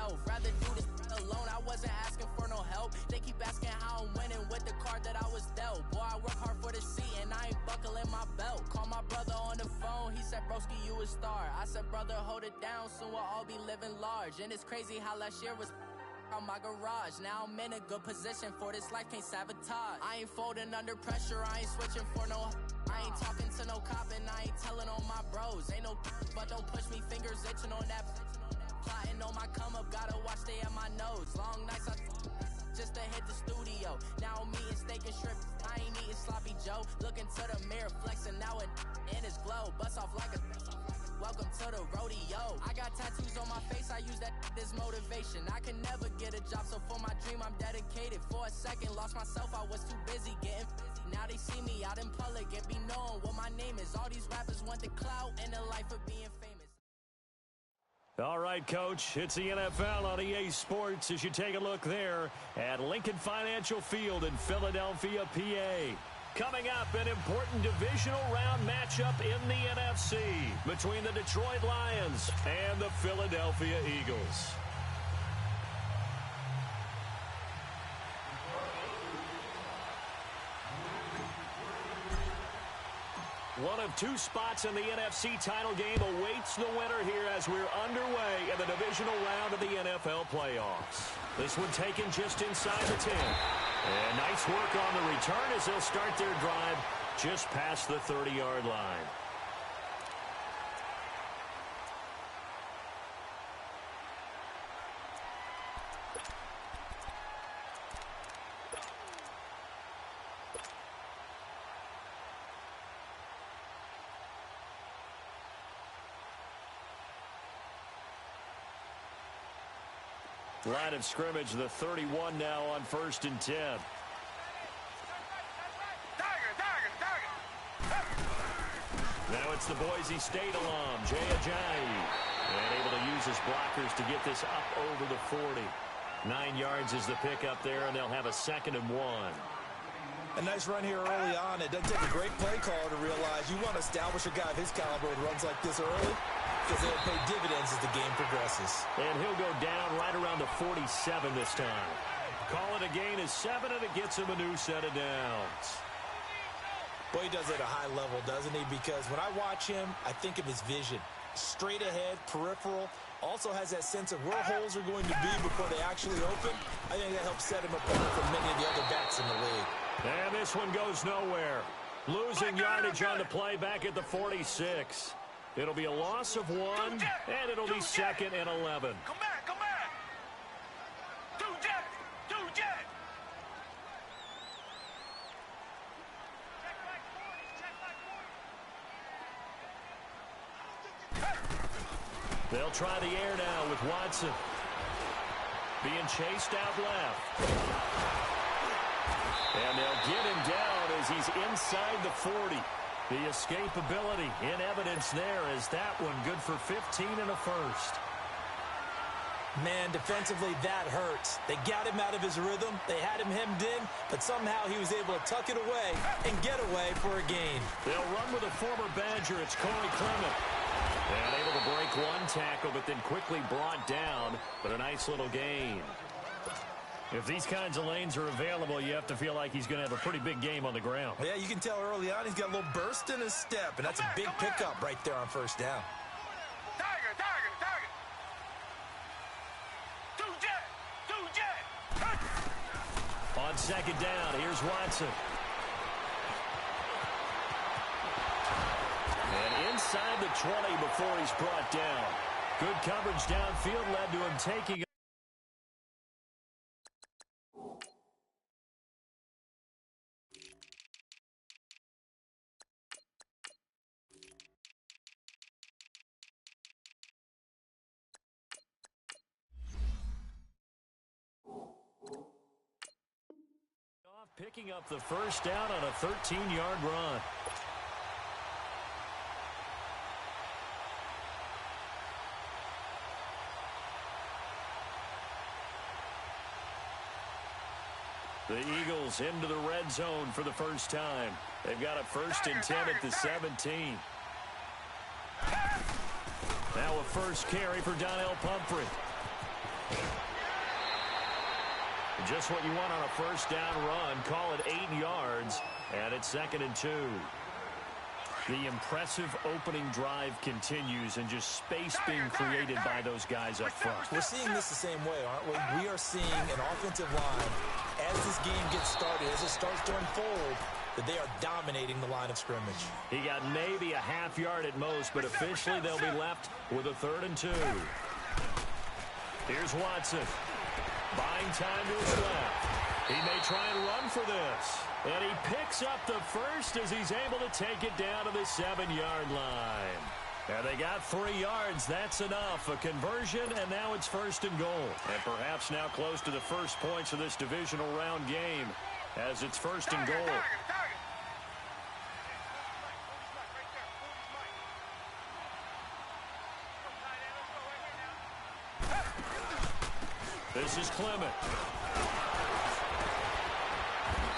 myself. Rather do this alone, I wasn't asking for no help. They keep asking how I'm winning with the card that I was dealt. Boy, I work hard for the seat and I ain't buckling my belt. Call my brother on the phone, he said, broski, you a star. I said, brother, hold it down, soon we'll all be living large. And it's crazy how last year was on my garage. Now I'm in a good position for this life, can't sabotage. I ain't folding under pressure, I ain't switching for no. I ain't talking to no cop and I ain't telling on my bros. Ain't no but don't push me, fingers itching on that. Plotting on my come up, gotta watch stay at my nose. Long nights I just to hit the studio. Now I'm eating steak and shrimp, I ain't eating sloppy Joe. Looking to the mirror, flexing now it in his glow. Bust off like a welcome to the rodeo. I got tattoos on my face, I use that as motivation. I can never get a job, so for my dream I'm dedicated. For a second, lost myself, I was too busy getting busy. Now they see me out in public and be knowing what my name is. All these rappers want the clout and the life of being famous. All right, Coach, it's the NFL on EA Sports as you take a look there at Lincoln Financial Field in Philadelphia, PA. Coming up, an important divisional round matchup in the NFC between the Detroit Lions and the Philadelphia Eagles. One of two spots in the NFC title game awaits the winner here as we're underway in the divisional round of the NFL playoffs. This one taken just inside the 10. And nice work on the return as they'll start their drive just past the 30-yard line. Line of scrimmage, the 31 now on 1st and 10. Now it's the Boise State alum, Jay Ajayi. And able to use his blockers to get this up over the 40. 9 yards is the pickup there, and they'll have a 2nd and 1. A nice run here early on. It doesn't take a great play caller to realize you want to establish a guy of his caliber with runs like this early, because they'll pay dividends as the game progresses. And he'll go down right around the 47 this time. Call it a gain of 7, and it gets him a new set of downs. Boy, he does it at a high level, doesn't he? Because when I watch him, I think of his vision. Straight ahead, peripheral, also has that sense of where holes are going to be before they actually open. I think that helps set him apart from many of the other backs in the league. And this one goes nowhere. Losing yardage on the play back at the 46. It'll be a loss of 1, and it'll be 2nd and 11. Come back, come back. Two jet. They'll try the air now with Watson. Being chased out left. And they'll get him down as he's inside the 40. The escapability in evidence there as that one good for 15 and a first. Man, defensively, that hurts. They got him out of his rhythm. They had him hemmed in, but somehow he was able to tuck it away and get away for a gain. They'll run with a former Badger. It's Corey Clement. And able to break one tackle, but then quickly brought down. But a nice little gain. If these kinds of lanes are available, you have to feel like he's going to have a pretty big game on the ground. Yeah, you can tell early on he's got a little burst in his step, and that's a big pickup right there on 1st down. Tiger. Two jet. On 2nd down, here's Watson. And inside the 20 before he's brought down. Good coverage downfield led to him taking picking up the 1st down on a 13-yard run. The Eagles into the red zone for the first time. They've got a 1st and 10 at the 17. Now a first carry for Donnell Pumphrey. Just what you want on a first down run. Call it 8 yards, and it's 2nd and 2. The impressive opening drive continues, and just space being created by those guys up front. We're seeing this the same way, aren't we? We are seeing an offensive line, as this game gets started, as it starts to unfold, that they are dominating the line of scrimmage. He got maybe a half yard at most, but officially they'll be left with a 3rd and 2. Here's Watson. Buying time to his left. He may try and run for this. And he picks up the first as he's able to take it down to the 7-yard line. And they got 3 yards. That's enough. A conversion, and now it's 1st and goal. And perhaps now close to the first points of this divisional round game as it's 1st and goal. This is Clement.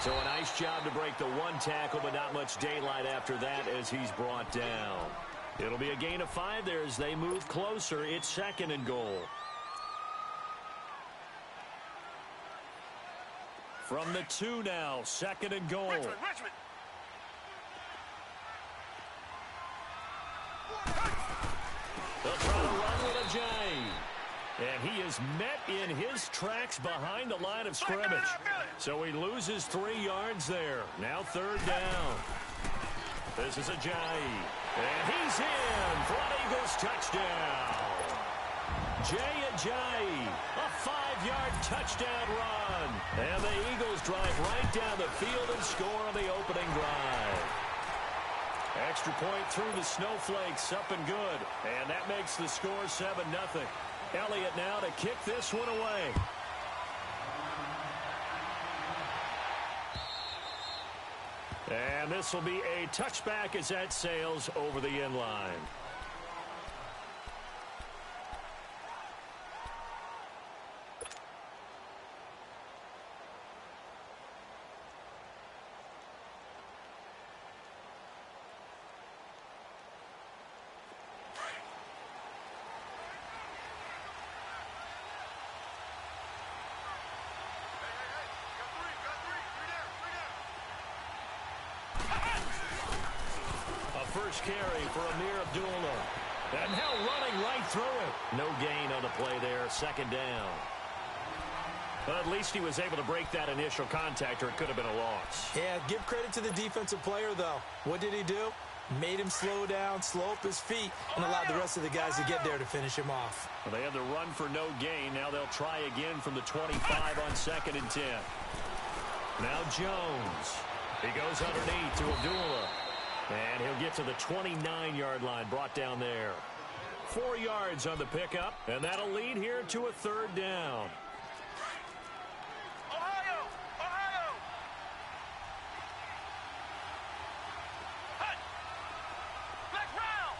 So a nice job to break the 1 tackle, but not much daylight after that as he's brought down. It'll be a gain of 5 there as they move closer. It's 2nd and goal. From the 2 now, 2nd and goal. Richmond. They'll try to run with a J. And he is met in his tracks behind the line of scrimmage. So he loses 3 yards there. Now 3rd down. This is a J. And he's in for an Eagles touchdown. Jay, a 5-yard touchdown run. And the Eagles drive right down the field and score on the opening drive. Extra point through the snowflakes, up and good. And that makes the score 7-0. Elliott now to kick this one away. And this will be a touchback as that sails over the end line. First carry for Amir Abdullah. And now running right through it. No gain on the play there. 2nd down. But at least he was able to break that initial contact, or it could have been a loss. Yeah, give credit to the defensive player, though. What did he do? Made him slow down, slow up his feet, and allowed the rest of the guys to get there to finish him off. Well, they had the run for no gain. Now they'll try again from the 25 on 2nd and 10. Now Jones. He goes underneath to Abdullah. And he'll get to the 29-yard line, brought down there. 4 yards on the pickup, and that'll lead here to a 3rd down. Ohio! Hut! Flex round!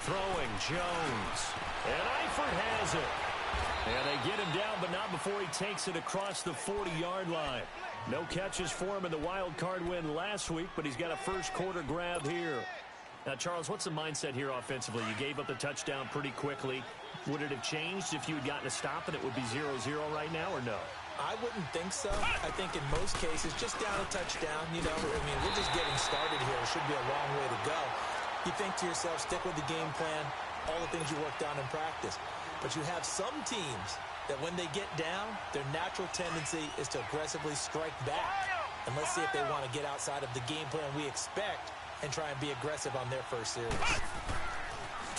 Throwing Jones. And Eifert has it. And they get him down, but not before he takes it across the 40-yard line. No catches for him in the wild card win last week, but he's got a first-quarter grab here. Now, Charles, what's the mindset here offensively? You gave up the touchdown pretty quickly. Would it have changed if you had gotten a stop and it would be 0-0 right now, or no? I wouldn't think so. I think in most cases, just down a touchdown, you know, I mean, we're just getting started here. It should be a long way to go. You think to yourself, stick with the game plan, all the things you worked on in practice. But you have some teams that when they get down, their natural tendency is to aggressively strike back. And let's see if they want to get outside of the game plan we expect and try and be aggressive on their first series.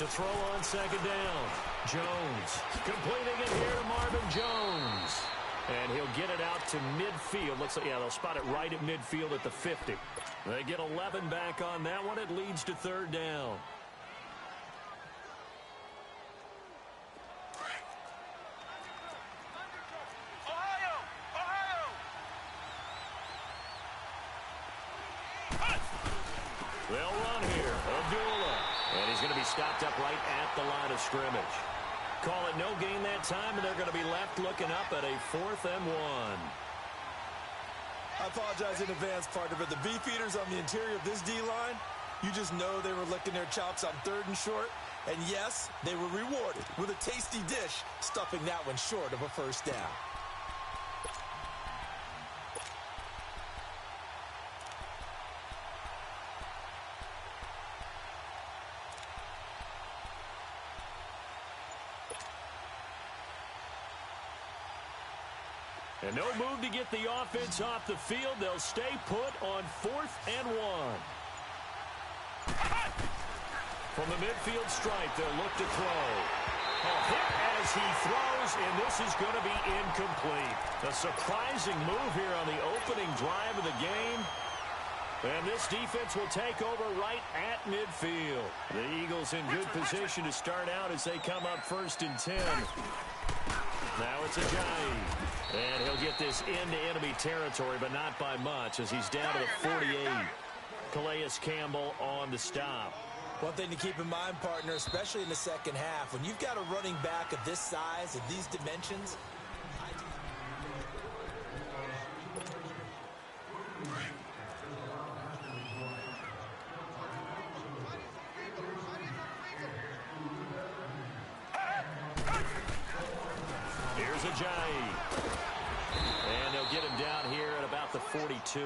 To throw on 2nd down, Jones completing it here to Marvin Jones. And he'll get it out to midfield. Looks like, yeah, they'll spot it right at midfield at the 50. They get 11 back on that one. It leads to 3rd down. They'll run here. Abdullah. And he's going to be stopped up right at the line of scrimmage. Call it no gain that time, and they're going to be left looking up at a 4th and 1. I apologize in advance, partner, but the beef eaters on the interior of this D-line, You just know they were licking their chops on 3rd and short. And yes, they were rewarded with a tasty dish, stuffing that one short of a first down. And no move to get the offense off the field. They'll stay put on 4th and 1. From the midfield stripe, they'll look to throw. A hit as he throws, and this is going to be incomplete. A surprising move here on the opening drive of the game. And this defense will take over right at midfield. The Eagles in good position to start out as they come up 1st and 10. Now it's Ajayi. And he'll get this into enemy territory, but not by much as he's down to the 48. Calais Campbell on the stop. One thing to keep in mind, partner, especially in the second half, when you've got a running back of this size, of these dimensions, here's Ajayi. And they'll get him down here at about the 42.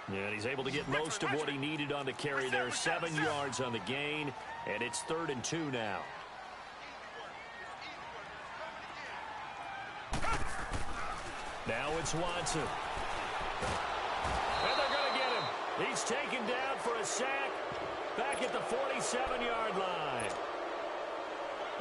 And he's able to get most of what he needed on the carry there. 7 yards on the gain, and it's 3rd and 2 now. Now it's Watson. And they're going to get him. He's taken down for a sack back at the 47-yard line.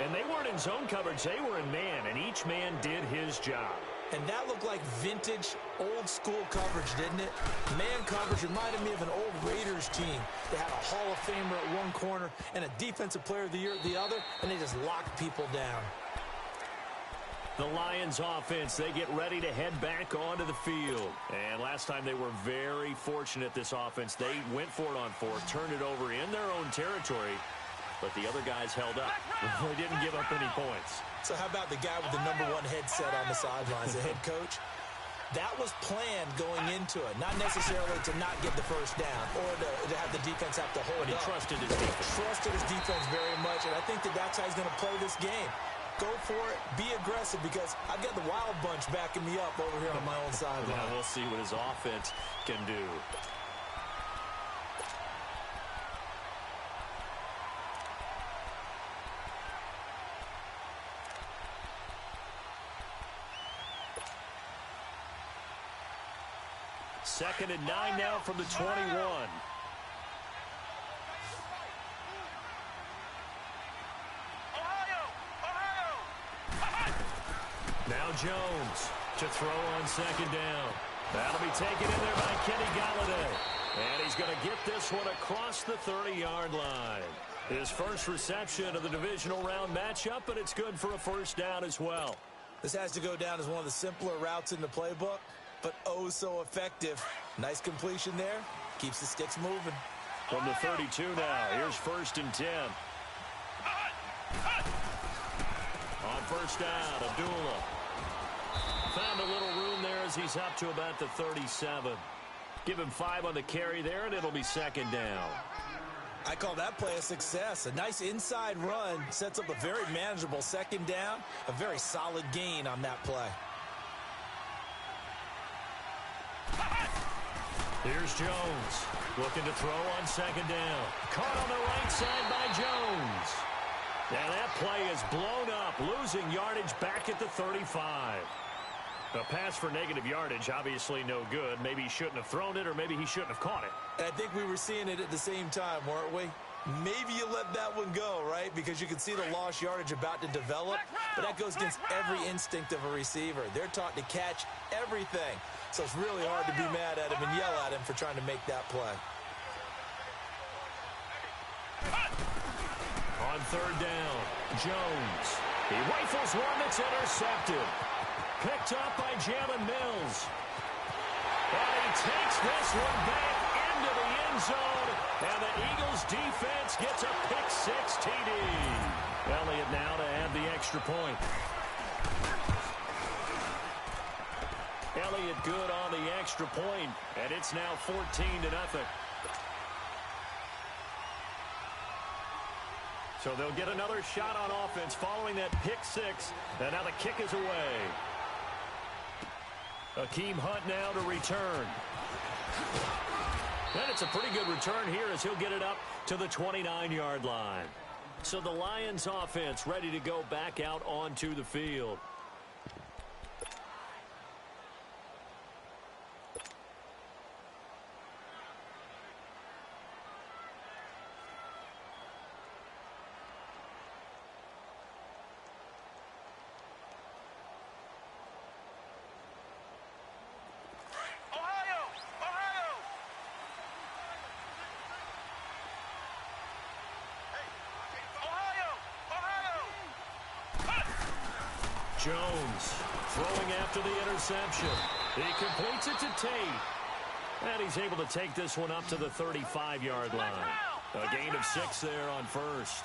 And they weren't in zone coverage. They were in man, and each man did his job. And that looked like vintage, old-school coverage, didn't it? Man coverage reminded me of an old Raiders team. They had a Hall of Famer at one corner and a Defensive Player of the Year at the other, and they just locked people down. The Lions offense, they get ready to head back onto the field. And last time they were very fortunate, this offense. They went for it on 4th, turned it over in their own territory, but the other guys held up. They didn't give up any points. So how about the guy with the #1 headset on the sidelines, the head coach? That was planned going into it, not necessarily to not get the first down or to have the defense have to hold But he up. trusted his defense. Trusted his defense very much, and I think that's how he's going to play this game. Go for it, be aggressive, because I've got the Wild Bunch backing me up over here on my own sideline. Now we'll see what his offense can do. Second and 9 now from the 21. Now Jones to throw on second down. That'll be taken in there by Kenny Galladay. And he's going to get this one across the 30-yard line. His first reception of the divisional round matchup, but it's good for a first down as well. This has to go down as one of the simpler routes in the playbook, but oh so effective. Nice completion there. Keeps the sticks moving. From the 32 now, here's 1st and 10. On first down, Abdullah. Found a little room there as he's up to about the 37. Give him 5 on the carry there, and it'll be second down. I call that play a success. A nice inside run sets up a very manageable second down. A very solid gain on that play. Here's Jones looking to throw on second down. Caught on the right side by Jones. And that play is blown up, losing yardage back at the 35. A pass for negative yardage, obviously no good. Maybe he shouldn't have thrown it, or maybe he shouldn't have caught it. And I think we were seeing it at the same time, weren't we? Maybe you let that one go, right? Because you can see the lost yardage about to develop. But that goes against every instinct of a receiver. They're taught to catch everything. So it's really hard to be mad at him and yell at him for trying to make that play. On third down, Jones. He rifles one that's intercepted. Picked up by Jalen Mills. And he takes this one back into the end zone. And the Eagles defense gets a pick-6 TD. Elliott now to add the extra point. Elliott good on the extra point, and it's now 14-0. So they'll get another shot on offense following that pick six. And now the kick is away. Akeem Hunt now to return. And it's a pretty good return here as he'll get it up to the 29-yard line. So the Lions offense ready to go back out onto the field. Jones throwing after the interception. He completes it to Tate. And he's able to take this one up to the 35-yard line. A gain of 6 there on first.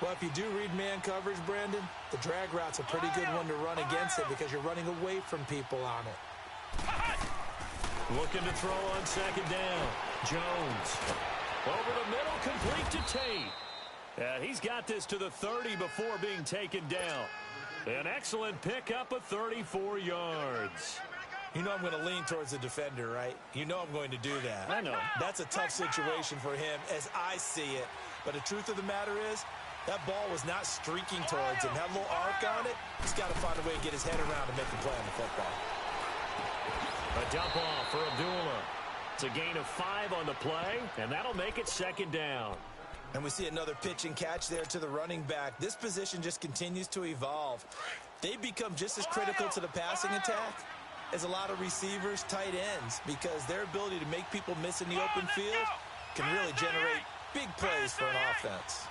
Well, if you do read man coverage, Brandon, the drag route's a pretty good one to run against it because you're running away from people on it. Looking to throw on second down. Jones. Over the middle, complete to Tate. And he's got this to the 30 before being taken down. An excellent pickup of 34 yards. You know I'm going to lean towards the defender, right? You know I'm going to do that. I know. That's a tough situation for him as I see it. But the truth of the matter is, that ball was not streaking towards him. Had a little arc on it. He's got to find a way to get his head around and make a play on the football. A dump off for Abdullah. It's a gain of 5 on the play, and that'll make it second down. And we see another pitch and catch there to the running back. This position just continues to evolve. They become just as critical to the passing attack as a lot of receivers, tight ends, because their ability to make people miss in the open field can really generate big plays for an offense.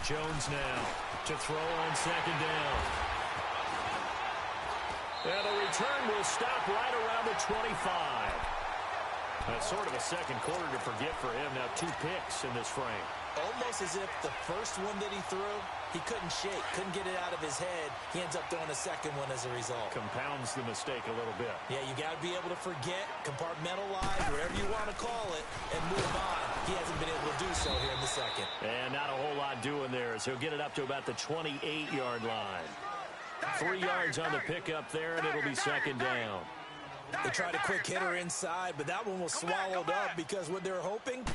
Jones now to throw on second down. And the return will stop right around the 25. That's sort of a second quarter to forget for him. Now 2 picks in this frame. Almost as if the first one that he threw, he couldn't shake, couldn't get it out of his head. He ends up throwing a second one as a result. Compounds the mistake a little bit. Yeah, you got to be able to forget, compartmentalize, whatever you want to call it, and move on. He hasn't been able to do so here in the second. And not a whole lot doing there, so he'll get it up to about the 28-yard line. 3 yards on the pickup there, and it'll be second down. They tried a quick hitter inside, but that one was swallowed up because what they're hoping,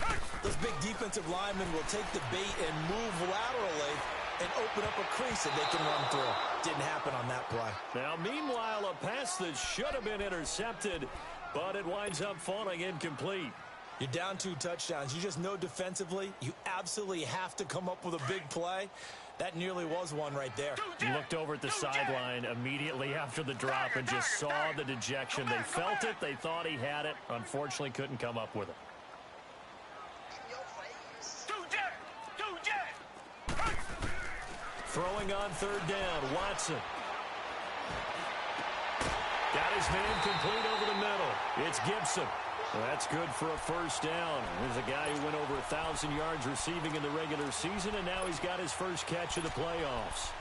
those big defensive linemen will take the bait and move laterally and open up a crease that they can run through. Didn't happen on that play. Now, meanwhile, a pass that should have been intercepted, but it winds up falling incomplete. You're down 2 touchdowns. You just know defensively you absolutely have to come up with a big play. That nearly was one right there. He looked over at the sideline immediately after the drop and just saw the dejection. They felt it. They thought he had it. Unfortunately, couldn't come up with it. Throwing on third down, Watson. Got his man complete over the middle. It's Gibson. Well, that's good for a first down. There's a guy who went over 1,000 yards receiving in the regular season, and now he's got his first catch of the playoffs.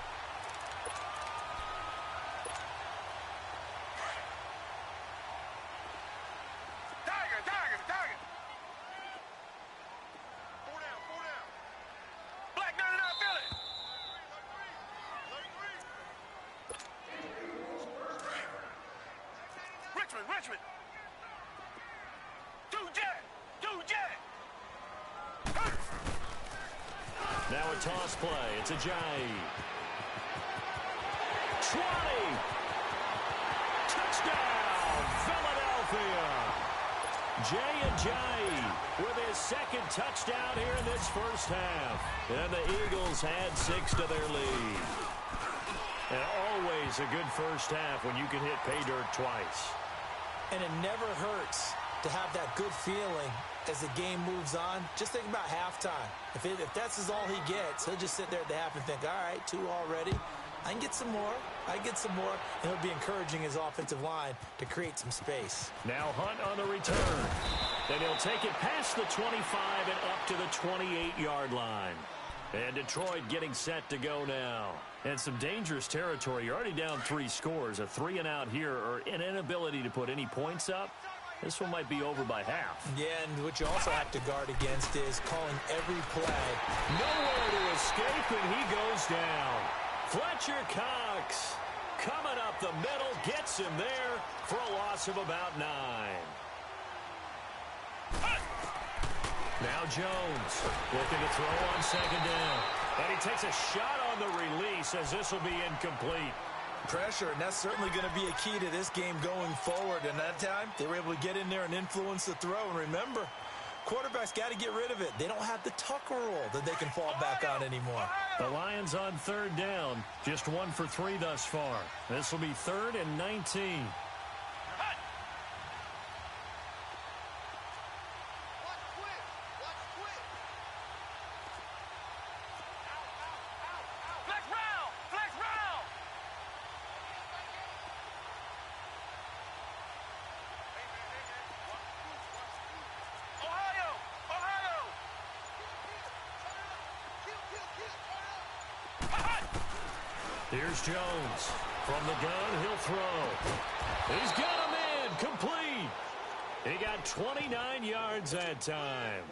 Tiger. 4 down. Black 99, feel it. Richmond. Now a toss play. It's Ajayi. 20. Touchdown, Philadelphia. Jay Ajayi with his second touchdown here in this first half. And the Eagles had 6 to their lead. And always a good first half when you can hit pay dirt twice. And it never hurts to have that good feeling as the game moves on. Just think about halftime. If that's all he gets, he'll just sit there at the half and think, all right, 2 already. I can get some more. And it'll be encouraging his offensive line to create some space. Now Hunt on the return. And he'll take it past the 25 and up to the 28-yard line. And Detroit getting set to go now. And some dangerous territory. You're already down 3 scores. A 3-and-out here or an inability to put any points up This one might be over by half. Yeah, and what you also have to guard against is calling every play. Nowhere to escape, and he goes down. Fletcher Cox coming up the middle, gets him there for a loss of about 9. Now Jones looking to throw on second down. And he takes a shot on the release as this will be incomplete. Pressure, and that's certainly going to be a key to this game going forward. And that time, they were able to get in there and influence the throw. And remember, quarterbacks got to get rid of it. They don't have the Tucker rule that they can fall back on anymore. The Lions on third down. Just 1 for 3 thus far. This will be 3rd and 19. Here's Jones. From the gun, he'll throw. He's got him in. Complete. He got 29 yards that time.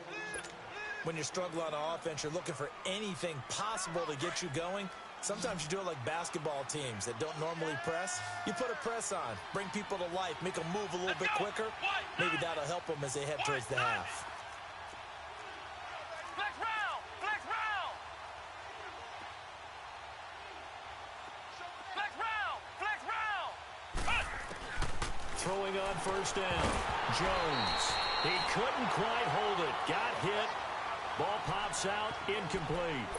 When you're struggling on offense, you're looking for anything possible to get you going. Sometimes you do it like basketball teams that don't normally press. You put a press on, bring people to life, make them move a little bit quicker. Maybe that'll help them as they head towards the half. Throwing on first down. Jones. He couldn't quite hold it. Got hit. Ball pops out. Incomplete.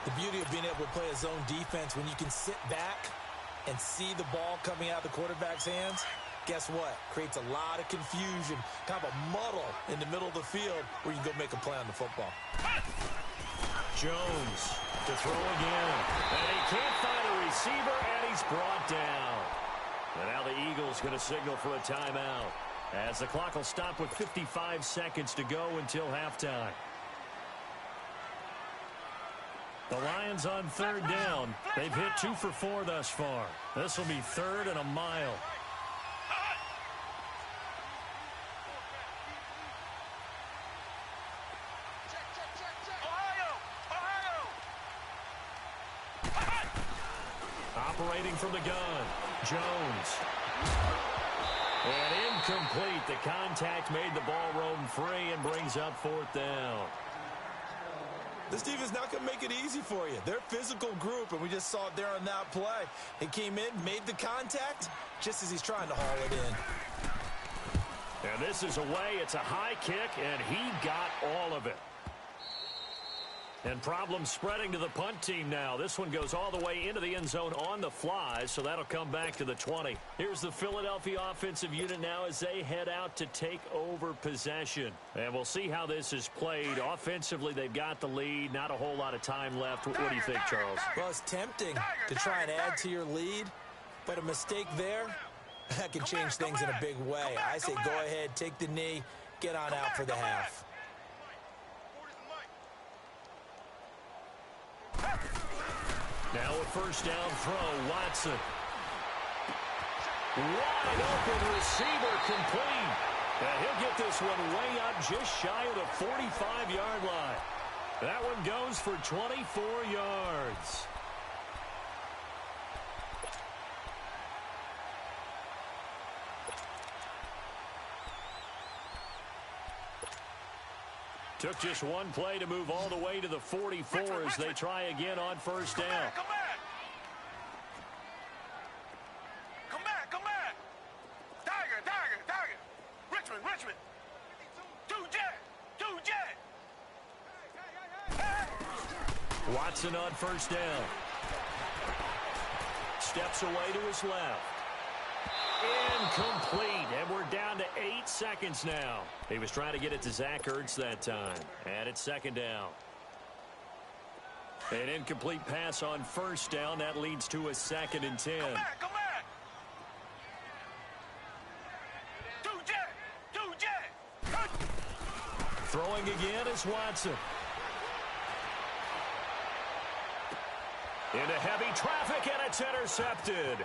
The beauty of being able to play a zone defense when you can sit back and see the ball coming out of the quarterback's hands, guess what? Creates a lot of confusion, kind of a muddle in the middle of the field where you can go make a play on the football. Jones to throw again. And he can't find a receiver, and he's brought down. And now the Eagles going to signal for a timeout as the clock will stop with 55 seconds to go until halftime. The Lions on third down. They've hit 2 for 4 thus far. This will be 3rd and a mile. Operating from the gun. Jones. And incomplete. The contact made the ball roam free and brings up 4th down. This defense not going to make it easy for you. They're a physical group, and we just saw it there on that play. He came in, made the contact, just as he's trying to haul it in. And this is away. It's a high kick, and he got all of it. And problems spreading to the punt team now. This one goes all the way into the end zone on the fly, so that'll come back to the 20. Here's the Philadelphia offensive unit now as they head out to take over possession. And we'll see how this is played. Offensively, they've got the lead. Not a whole lot of time left. What do you think, Charles? Well, it's tempting to try and add to your lead, but a mistake there, that can change things in a big way. I say go ahead, take the knee, get on out for the half. Now a first down throw, Watson. Wide open receiver complete. And he'll get this one way up just shy of the 45-yard line. That one goes for 24 yards. Took just one play to move all the way to the 44 as they try again on first down. Come back. Tiger. Richmond. Two jet. Watson on first down. Steps away to his left. Incomplete, and we're down to 8 seconds now. He was trying to get it to Zach Ertz that time, and it's second down. An incomplete pass on first down. That leads to a 2nd and 10. Come back. Two jet. Throwing again is Watson. Into heavy traffic, and it's intercepted.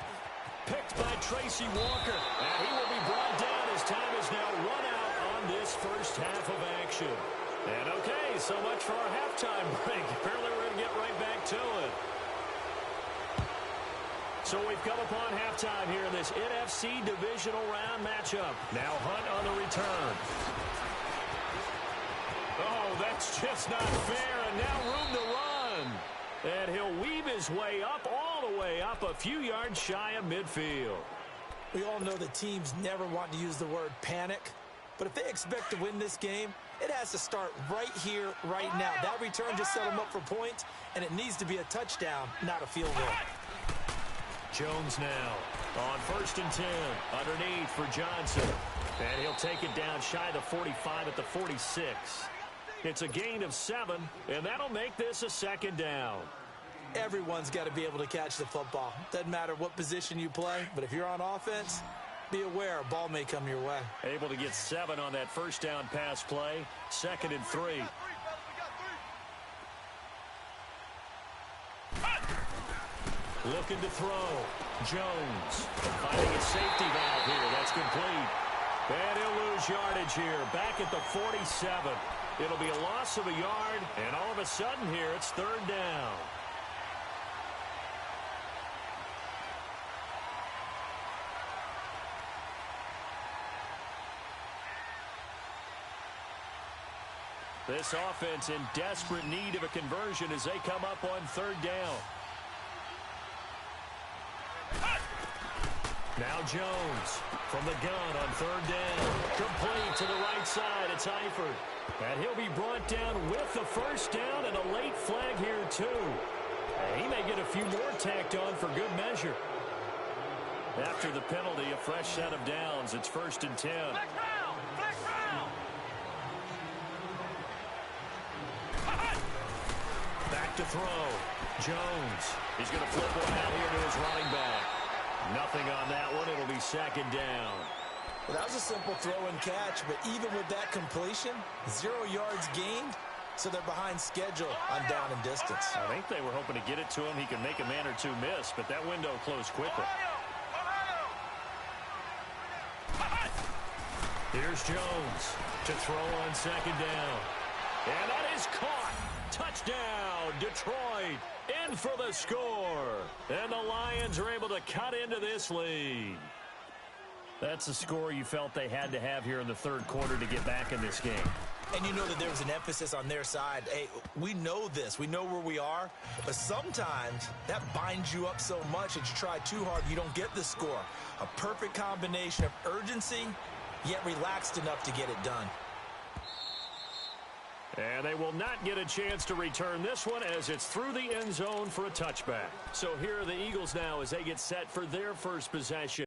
Picked by Tracy Walker. And he will be brought down as time is now run out on this first half of action. And okay, so much for our halftime break. Apparently we're going to get right back to it. So we've come upon halftime here in this NFC divisional round matchup. Now Hunt on the return. Oh, that's just not fair, and now room to run. And he'll weave his way up, all the way up, a few yards shy of midfield. We all know that teams never want to use the word panic, but if they expect to win this game, it has to start right here, right now. That return just set them up for points, and it needs to be a touchdown, not a field goal. Jones now on 1st and 10, underneath for Johnson. And he'll take it down shy of the 45 at the 46. It's a gain of 7, and that'll make this a 2nd down. Everyone's got to be able to catch the football. Doesn't matter what position you play, but if you're on offense, be aware a ball may come your way. Able to get 7 on that first down pass play. 2nd and 3. Looking to throw. Jones finding a safety valve here. That's complete. And he'll lose yardage here. Back at the 47. It'll be a loss of a yard. And all of a sudden here, it's 3rd down. This offense in desperate need of a conversion as they come up on 3rd down. Now Jones from the gun on 3rd down. Complete to the right side. It's Eifert. And he'll be brought down with the 1st down and a late flag here too. And he may get a few more tacked on for good measure. After the penalty, a fresh set of downs. It's 1st and 10. Back to throw. Jones. He's going to flip one out here to his running back. Nothing on that one. It'll be 2nd down. Well, that was a simple throw and catch, but even with that completion, 0 yards gained, so they're behind schedule on down and distance. I think they were hoping to get it to him. He could make a man or two miss, but that window closed quickly. Here's Jones to throw on 2nd down. And that is caught. Touchdown, Detroit, in for the score. And the Lions are able to cut into this lead. That's the score you felt they had to have here in the 3rd quarter to get back in this game. And you know that there was an emphasis on their side. Hey, we know this. We know where we are. But sometimes that binds you up so much that you try too hard, you don't get the score. A perfect combination of urgency, yet relaxed enough to get it done. And they will not get a chance to return this one as it's through the end zone for a touchback. So here are the Eagles now as they get set for their first possession.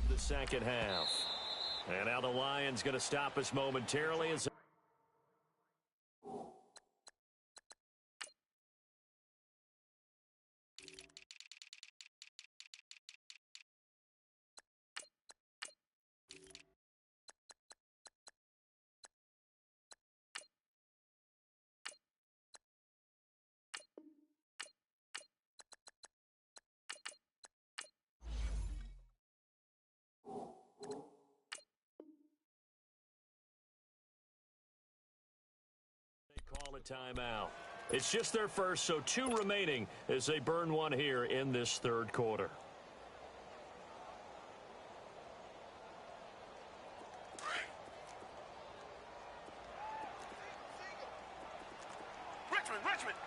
The second half. And now the Lions going to stop us momentarily as call a timeout. It's just their first, so 2 remaining as they burn one here in this 3rd quarter. Richmond.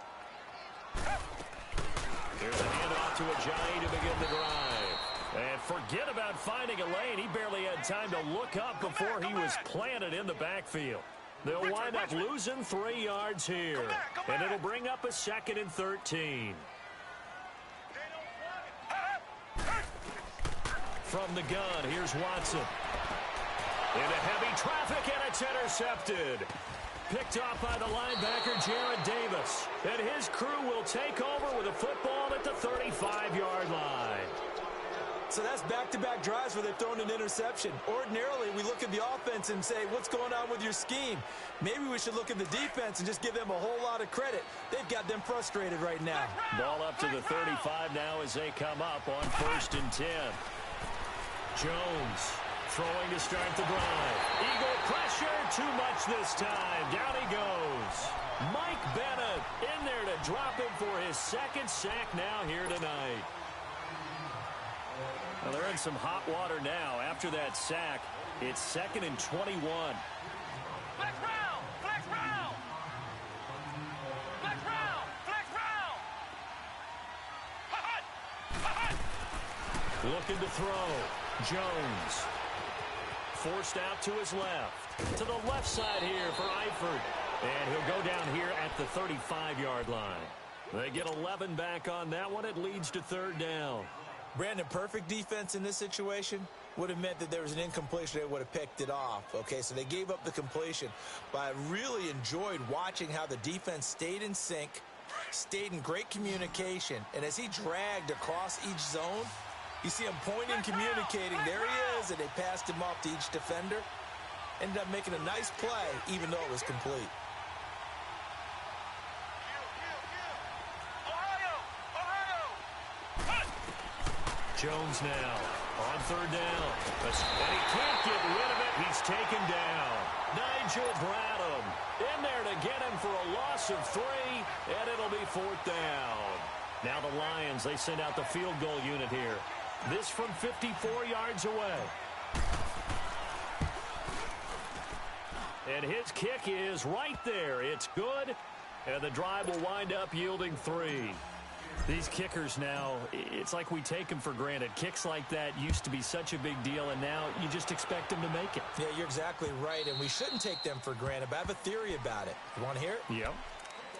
Here's a handoff to Ajayi to begin the drive. And forget about finding a lane. He barely had time to look up before he was planted in the backfield. They'll wind up losing 3 yards here. And it'll bring up a 2nd and 13. From the gun, here's Watson. Into heavy traffic, and it's intercepted. Picked off by the linebacker, Jared Davis. And his crew will take over with a football at the 35-yard line. So that's back-to-back drives where they've thrown an interception. Ordinarily, we look at the offense and say, what's going on with your scheme? Maybe we should look at the defense and just give them a whole lot of credit. They've got them frustrated right now. Ball up to the 35 now as they come up on 1st and 10. Jones throwing to start the drive. Eagle pressure, too much this time. Down he goes. Mike Bennett in there to drop him for his 2nd sack now here tonight. Well, they're in some hot water now. After that sack, it's 2nd and 21. Flex round! Flex round! Flex round! Flex round! Hot! Hot! Looking to throw. Jones. Forced out to his left. To the left side here for Eifert. And he'll go down here at the 35-yard line. They get 11 back on that one. It leads to 3rd down. Brandon, perfect defense in this situation would have meant that there was an incompletion. They would have picked it off. Okay, so they gave up the completion. But I really enjoyed watching how the defense stayed in sync, stayed in great communication. And as he dragged across each zone, you see him pointing, communicating. There he is, and they passed him off to each defender. Ended up making a nice play, even though it was complete. Jones now on 3rd down. And he can't get rid of it. He's taken down. Nigel Bradham in there to get him for a loss of 3, and it'll be 4th down. Now the Lions, they send out the field goal unit here. This from 54 yards away. And his kick is right there. It's good, and the drive will wind up yielding 3. These kickers now, it's like we take them for granted. Kicks like that used to be such a big deal, and now you just expect them to make it. Yeah, you're exactly right, and we shouldn't take them for granted, but I have a theory about it. You want to hear it? Yep.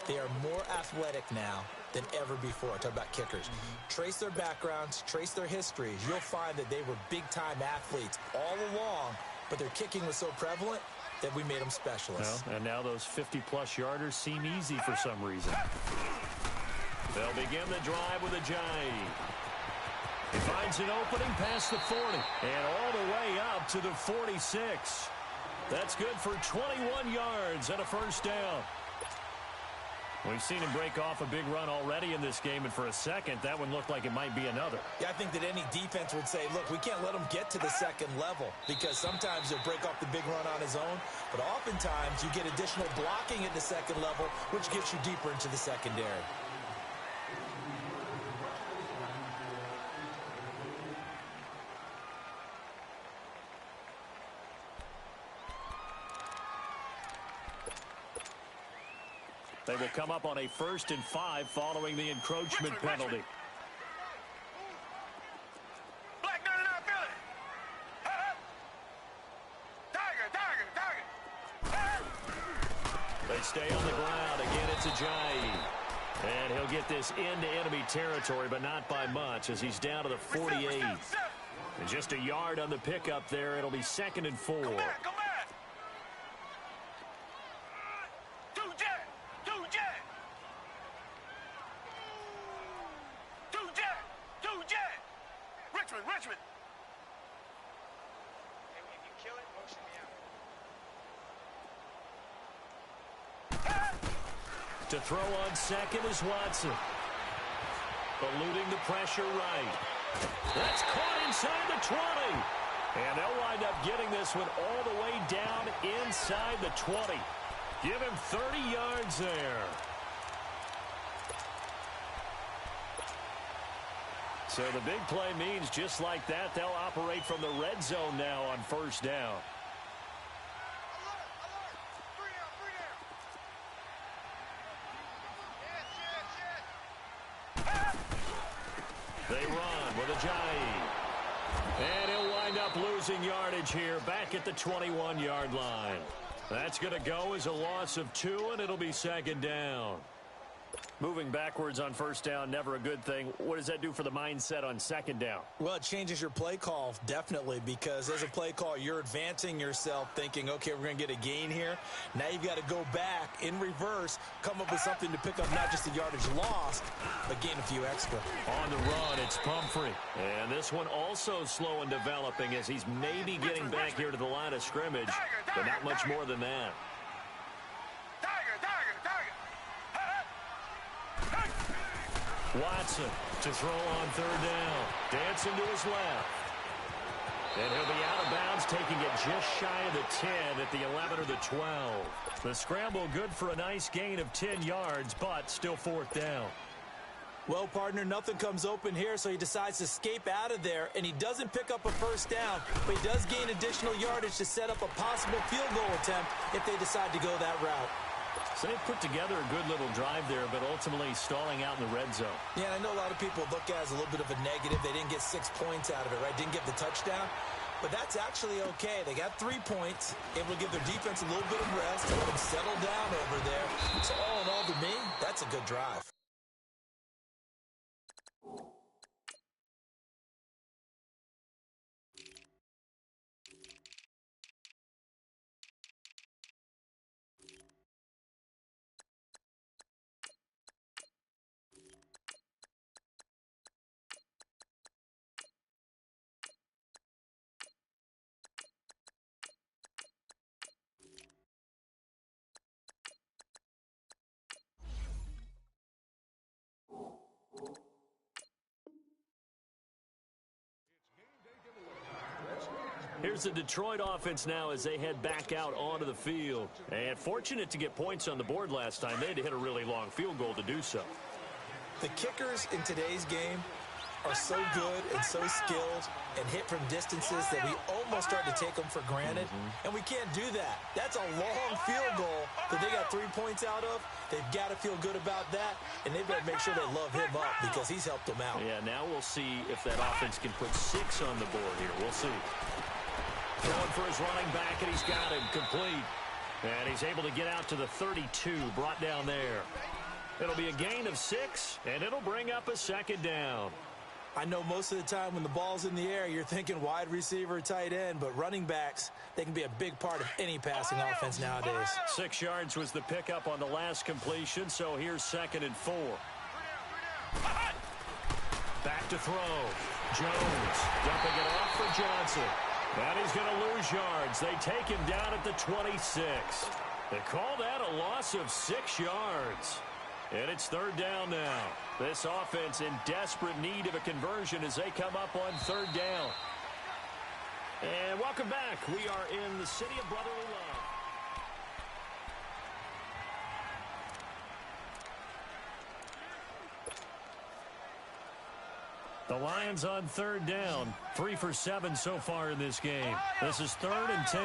They are more athletic now than ever before. Talk about kickers. Trace their backgrounds, trace their histories. You'll find that they were big-time athletes all along, but their kicking was so prevalent that we made them specialists. Well, and now those 50-plus yarders seem easy for some reason. They'll begin the drive with Ajayi. He finds an opening past the 40 and all the way up to the 46. That's good for 21 yards and a 1st down. We've seen him break off a big run already in this game, and for a second, that one looked like it might be another. Yeah, I think that any defense would say, look, we can't let him get to the 2nd level, because sometimes he'll break off the big run on his own, but oftentimes you get additional blocking at the 2nd level, which gets you deeper into the secondary. They will come up on a 1st and 5 following the encroachment penalty. Black 99 Philly. Tiger. They stay on the ground. Again, it's Ajayi. And he'll get this into enemy territory, but not by much, as he's down to the 48. And just a yard on the pickup there. It'll be 2nd and 4. Come back. Richmond. Hey, if you kill it, motion me out. To throw on 2nd is Watson. Eluding the pressure right. That's caught inside the 20. And they'll wind up getting this one all the way down inside the 20. Give him 30 yards there. So the big play means just like that, they'll operate from the red zone now on 1st down. They run with Ajayi. And he'll wind up losing yardage here back at the 21-yard line. That's going to go as a loss of 2, and it'll be second down. Moving backwards on first down, never a good thing. What does that do for the mindset on second down? Well, it changes your play call, definitely, because as a play call, you're advancing yourself thinking, okay, we're going to get a gain here. Now you've got to go back in reverse, come up with something to pick up not just the yardage lost, but gain a few extra. On the run, it's Pumphrey. And this one also slow in developing as he's maybe getting back here to the line of scrimmage, but not much more than that. Watson to throw on third down. Dancing to his left. And he'll be out of bounds, taking it just shy of the 10 at the 11 or the 12. The scramble good for a nice gain of 10 yards, but still fourth down. Well, partner, nothing comes open here, so he decides to escape out of there, and he doesn't pick up a first down, but he does gain additional yardage to set up a possible field goal attempt if they decide to go that route. So they put together a good little drive there, but ultimately stalling out in the red zone. Yeah, I know a lot of people look at it as a little bit of a negative. They didn't get 6 points out of it, right? Didn't get the touchdown. But that's actually okay. They got 3 points, able to give their defense a little bit of rest, let them settle down over there. So all in all, to me, that's a good drive. Here's the Detroit offense now as they head back out onto the field. And fortunate to get points on the board last time. They had to hit a really long field goal to do so. The kickers in today's game are so good and so skilled and hit from distances that we almost start to take them for granted. And we can't do that. That's a long field goal that they got 3 points out of. They've got to feel good about that, and they've got to make sure they love him up because he's helped them out. Yeah, now we'll see if that offense can put 6 on the board here. We'll see. Throwing for his running back, and he's got him complete. And he's able to get out to the 32, brought down there. It'll be a gain of 6, and it'll bring up a second down. I know most of the time when the ball's in the air, you're thinking wide receiver, tight end, but running backs, they can be a big part of any passing offense nowadays. 6 yards was the pickup on the last completion, so here's 2nd and 4. Back to throw. Jones dumping it off for Johnson. And he's going to lose yards. They take him down at the 26. They call that a loss of 6 yards. And it's 3rd down now. This offense in desperate need of a conversion as they come up on 3rd down. And welcome back. We are in the city of brotherly love. The Lions on 3rd down. 3 for 7 so far in this game. This is 3rd and 10.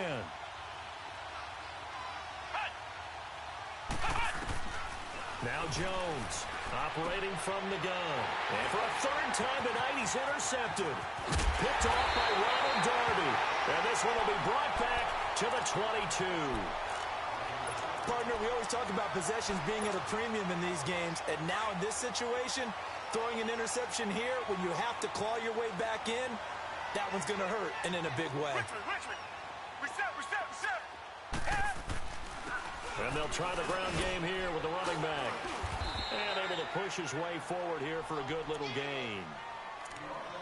Now Jones operating from the gun. And for a 3rd time tonight, he's intercepted. Picked off by Ronald Darby. And this one will be brought back to the 22. Partner, we always talk about possessions being at a premium in these games. And now in this situation, throwing an interception here when you have to claw your way back in, that one's going to hurt, and in a big way. Richmond. Reset. And they'll try the ground game here with the running back. And able to push his way forward here for a good little gain.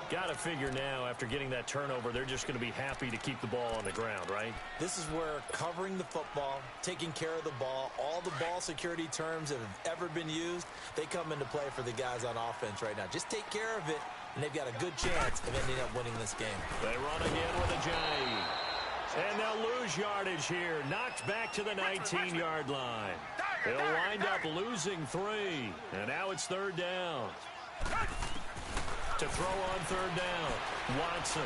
Got to figure now, after getting that turnover, they're just going to be happy to keep the ball on the ground, right? This is where covering the football, taking care of the ball, all the ball security terms that have ever been used, they come into play for the guys on offense right now. Just take care of it, and they've got a good chance of ending up winning this game. They run again with Ajayi. And they'll lose yardage here. Knocked back to the 19-yard line. They'll wind up losing 3. And now it's 3rd down. To throw on 3rd down. Watson.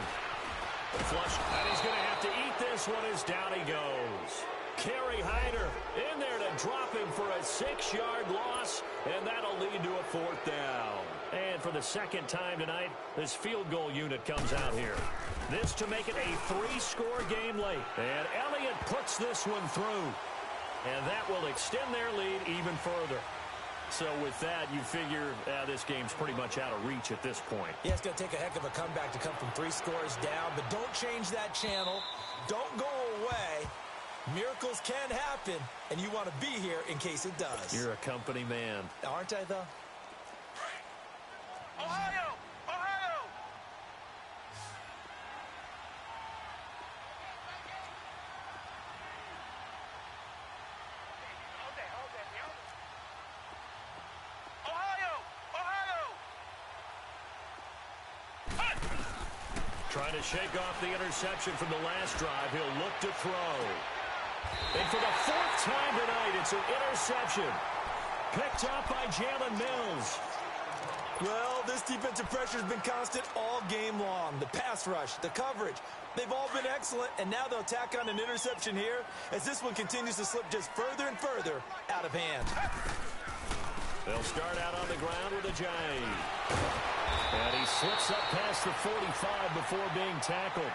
Flush. And he's going to have to eat this one as down he goes. Kerry Hyder in there to drop him for a 6-yard loss. And that'll lead to a 4th down. And for the the second time tonight, this field goal unit comes out here. This to make it a 3-score game late. And Elliott puts this one through. And that will extend their lead even further. So with that, you figure this game's pretty much out of reach at this point. Yeah, it's going to take a heck of a comeback to come from 3 scores down, but don't change that channel. Don't go away. Miracles can happen, and you want to be here in case it does. You're a company man. Aren't I, though? Ohio! Ohio! Ohio! Ohio! Trying to shake off the interception from the last drive. He'll look to throw. And for the 4th time tonight, it's an interception. Picked up by Jalen Mills. Well, this defensive pressure has been constant all game long. The pass rush, the coverage, they've all been excellent, and now they'll tack on an interception here as this one continues to slip just further and further out of hand. They'll start out on the ground with a jive. And he slips up past the 45 before being tackled.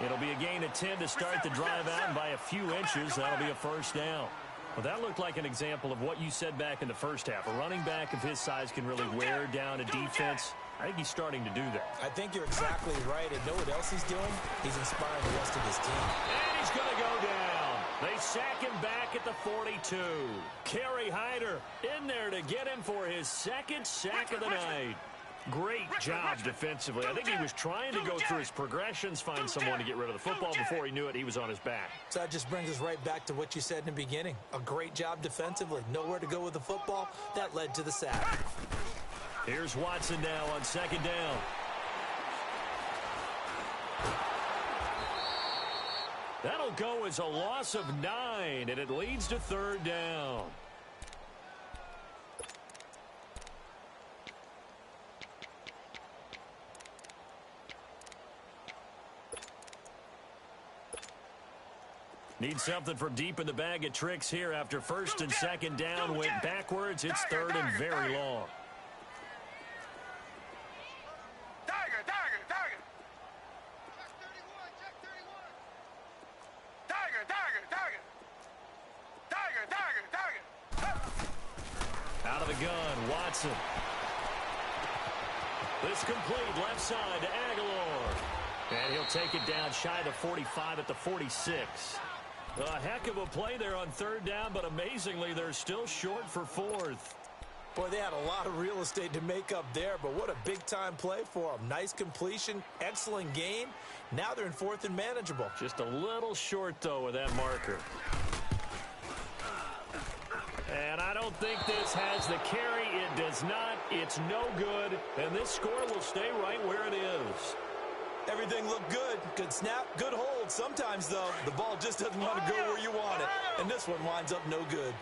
It'll be a gain of 10 to start the drive out, and by a few inches, that'll be a first down. Well, that looked like an example of what you said back in the first half. A running back of his size can really wear down a defense. I think he's starting to do that. I think you're exactly right. And know what else he's doing? He's inspiring the rest of his team. And he's going to go down. They sack him back at the 42. Kerry Hyder in there to get him for his 2nd sack of the night. Great job defensively. I think he was trying to go through his progressions, find someone to get rid of the football. Before he knew it, he was on his back. So that just brings us right back to what you said in the beginning. A great job defensively. Nowhere to go with the football. That led to the sack. Here's Watson now on 2nd down. That'll go as a loss of 9, and it leads to 3rd down. Need something from deep in the bag of tricks here after 1st and 2nd down went backwards. It's 3rd and very long. Tiger! Tiger! Tiger! Tiger! Tiger! Tiger! Tiger! Tiger! Tiger! Out of the gun, Watson. This complete left side to Aguilar. And he'll take it down shy of the 45 at the 46. A heck of a play there on 3rd down, but amazingly, they're still short for 4th. Boy, they had a lot of real estate to make up there, but what a big-time play for them. Nice completion, excellent gain. Now they're in 4th and manageable. Just a little short, though, with that marker. And I don't think this has the carry. It does not. It's no good. And this score will stay right where it is. Everything looked good. Good snap, good hold. Sometimes, though, the ball just doesn't want to go where you want it. And this one winds up no good.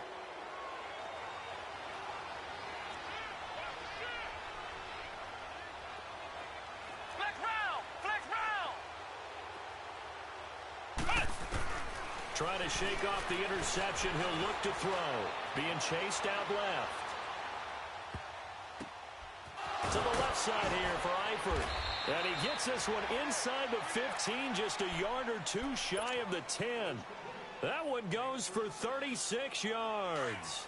Flex round! Flex round! Trying to shake off the interception. He'll look to throw. Being chased out left. To the left side here for Eifert. And he gets this one inside the 15, just a yard or 2 shy of the 10. That one goes for 36 yards.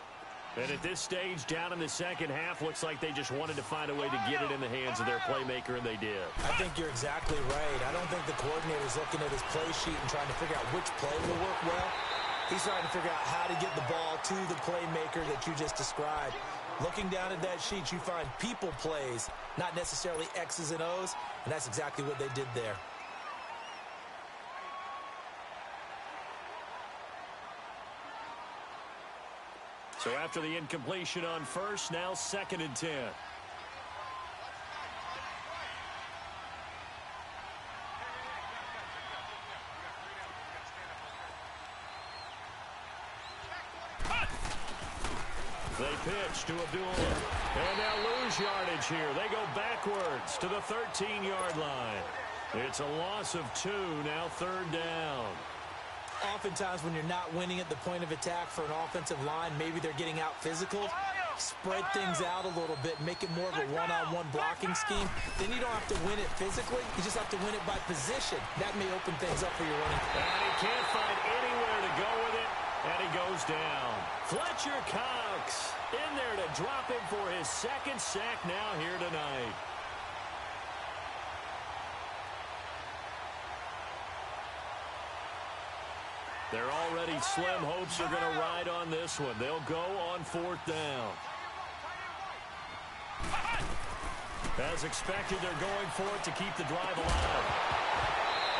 And at this stage, down in the second half, looks like they just wanted to find a way to get it in the hands of their playmaker, and they did. I think you're exactly right. I don't think the coordinator's looking at his play sheet and trying to figure out which play will work well. He's trying to figure out how to get the ball to the playmaker that you just described. Looking down at that sheet, you find people plays, not necessarily X's and O's, and that's exactly what they did there. So after the incompletion on 1st, now 2nd and 10. They pitch to Abdul. And now lose yardage here. They go backwards to the 13-yard line. It's a loss of 2, now 3rd down. Oftentimes when you're not winning at the point of attack for an offensive line, maybe they're getting out physical. spread things out a little bit, make it more of a one-on-one blocking scheme, then you don't have to win it physically. You just have to win it by position. That may open things up for your running. And he can't find anywhere to go with it, and he goes down. Fletcher Cox in there to drop him for his second sack now here tonight. They're already slim hopes are going to ride on this one. They'll go on 4th down. As expected, they're going for it to keep the drive alive.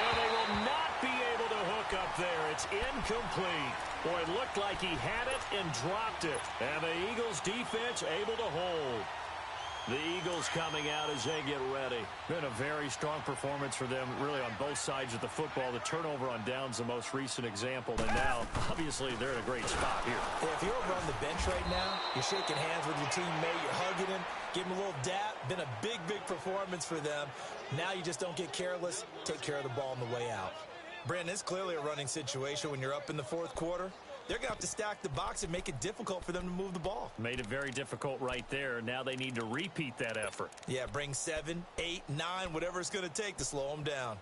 And they will not be able to hook up there. It's incomplete. Boy, it looked like he had it and dropped it. And the Eagles defense able to hold. The Eagles coming out as they get ready. Been a very strong performance for them, really, on both sides of the football. The turnover on downs, the most recent example. And now, obviously, they're in a great spot here. Yeah, if you're over on the bench right now, you're shaking hands with your teammate, you're hugging him, give him a little dap. Been a big, big performance for them. Now you just don't get careless. Take care of the ball on the way out. Brandon, it's clearly a running situation when you're up in the 4th quarter. They're going to have to stack the box and make it difficult for them to move the ball. Made it very difficult right there. Now they need to repeat that effort. Yeah, bring 7, 8, 9, whatever it's going to take to slow them down.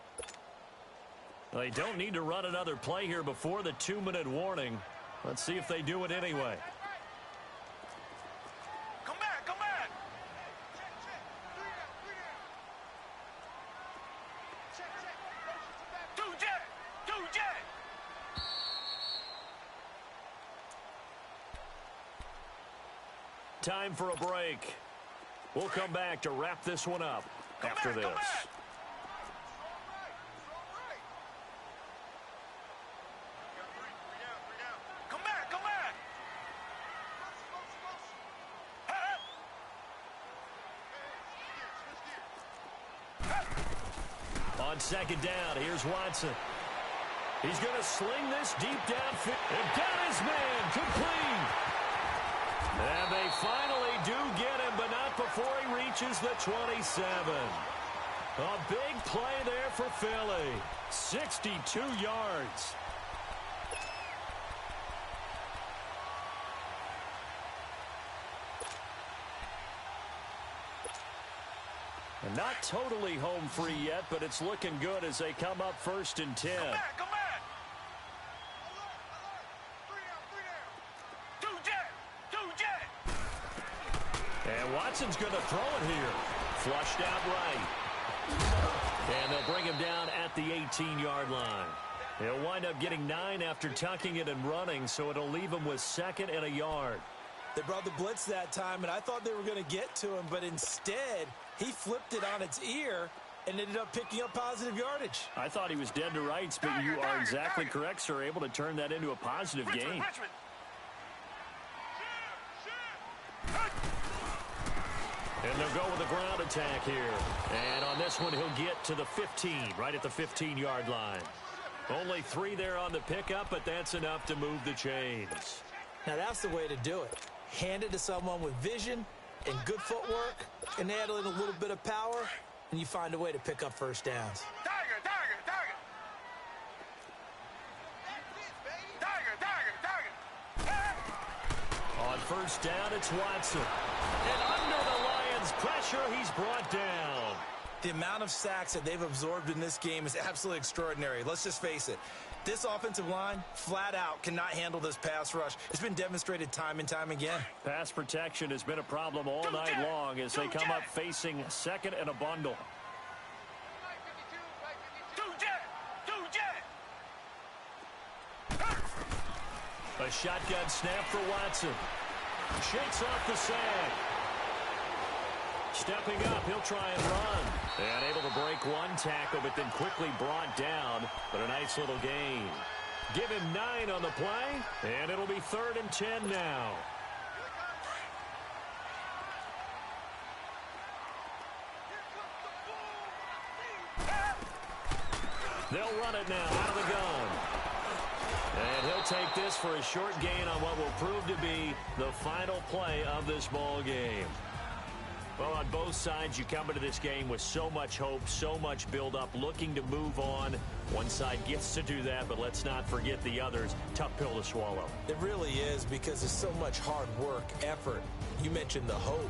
They don't need to run another play here before the 2-minute warning. Let's see if they do it anyway. Come back, come back. Two jet. Time for a break. We'll come back to wrap this one up after this. Come back. On 2nd down, here's Watson. He's going to sling this deep downfield. And got his man complete. And they finally do get him, but not before he reaches the 27. A big play there for Philly. 62 yards. And not totally home free yet, but it's looking good as they come up 1st and 10. Come back. And Watson's going to throw it here. Flushed out right. And they'll bring him down at the 18-yard line. He'll wind up getting 9 after tucking it and running, so it'll leave him with 2nd and a yard. They brought the blitz that time, and I thought they were going to get to him, but instead he flipped it on its ear and ended up picking up positive yardage. I thought he was dead to rights, but you are exactly correct, sir, able to turn that into a positive gain. And they'll go with a ground attack here. And on this one, he'll get to the 15, right at the 15-yard line. Only 3 there on the pickup, but that's enough to move the chains. Now that's the way to do it. Hand it to someone with vision and good footwork, and add in a little bit of power, and you find a way to pick up 1st downs. Tiger. On 1st down, it's Watson. And under the Lions' pressure, he's brought down. The amount of sacks that they've absorbed in this game is absolutely extraordinary. Let's just face it. This offensive line, flat out, cannot handle this pass rush. It's been demonstrated time and time again. Pass protection has been a problem all night long as they come up facing 2nd and a bundle. A shotgun snap for Watson. Shakes off the sack. Stepping up, he'll try and run. And able to break one tackle, but then quickly brought down. But a nice little gain. Give him 9 on the play, and it'll be 3rd and 10 now. They'll run it now out of the gun. And he'll take this for a short gain on what will prove to be the final play of this ball game. Well, on both sides, you come into this game with so much hope, so much build-up, looking to move on. One side gets to do that, but let's not forget the others. Tough pill to swallow. It really is, because there's so much hard work, effort. You mentioned the hope.